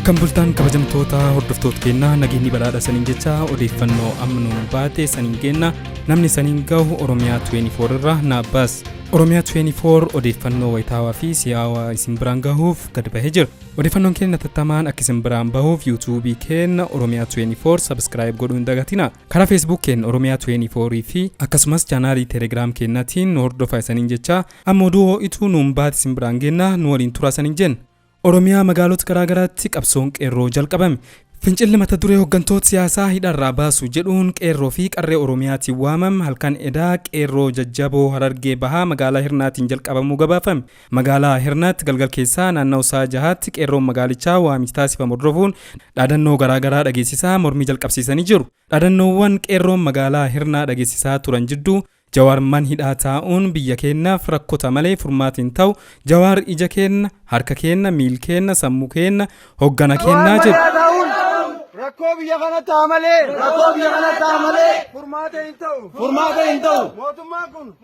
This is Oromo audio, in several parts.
Akkam bultaan kabajamtoota hordoftoota keenyaa nageenyi badhaadha saniin jecha odeeffannoo amnuun baate saniin kenna namni saniin gahu Oromiyaa 24 irra naabbaas. Oromiyaa 24 odeeffannoo wayitaawaa fi siyaawaa isin biraan gahuuf gad bahee jira. Odeeffannoon keenya tattamaan akka isin biraan bahuuf YouTube keenya Oromiyaa 24 subscribe godhuu hin dagatina. Karaa Facebook keenya Oromiyaa 24 fi akkasumas chaanaalii Telegram keenyaatiin hordofaa saniin jecha amma oduu ituu nuun baate isin biraan genna nu waliin turaa saniin jenna. Oromiyaa magaalota garaagaraatti qabsoon qeerroo jalqabame. Fincilli mata duree hooggantoota siyaasaa hidharraa baasu jedhuun qeerroo fi qarree Oromiyaatiin waamam halkan edaa qeerroo jajjaboo Harargee bahaa magaalaa Hirnaatiin jalqabamuu gabaafame. Magaalaa Hirnaatti galgal keessaa naannoo sa'a 6tti qeerroon magaalichaa waamicha taasifamu hordofuun dhaadannoo garaagaraa dhageessisaa mormii jalqabsiisanii jiru. Dhaadannoowwan qeerroon magaalaa Hirnaa dhageessisaa turan jidduu Jawaar man hidhaa taa'uun biyya keenyaaf rakkota malee furmaatiin ta'u Jawaar ija keenya harka keenya miil keenya sammuu keenya hoggana keenyaa jedhu. Rakkoo biyya kana taamalee furmaata hin ta'u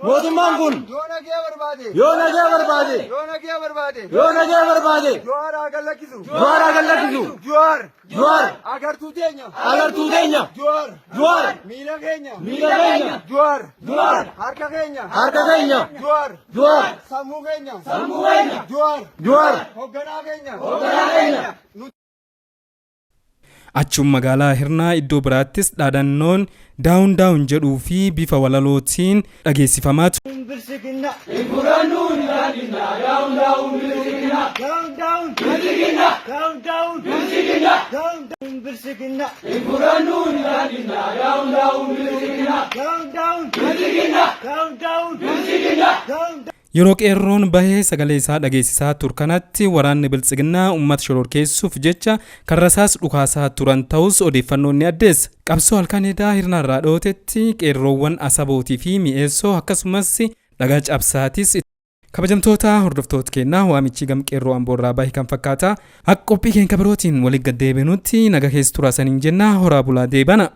mootummaan kun yoo nagee barbaade Jawaar haa gadhiisu Jawaar agartuu teenya Jawaar miila keenya Jawaar harka keenya Jawaar sammuu keenya Jawaar hoogganaa keenya. Achuun magaalaa Hirnaa iddoo biraattis dhaadannoon daawun jedhuu fi bifa walalootiin dhageessifamaa ture. Yeroo qeerroon bahee sagalee isaa dhageessisaa turkanatti waraanni biltsiginnaa uummata shororkeessuuf jecha karrasaas dhukaasaa turan ta'us odeeffannoon ni addeessa. Qabsoo halkan edaa Hirnaarraa dhootetti qeerroowwan asabootii fi mi'eessoo akkasumas dhagaa cabsaatis kabajamtoota hordoftoota keenyaa waamichi gam qeerroo amboorraa bahee kan fakkaata. Akka qophii keenya birootiin waliin gad deebinutti naga keessa turaa saniin jenna horaa bulaa deebana.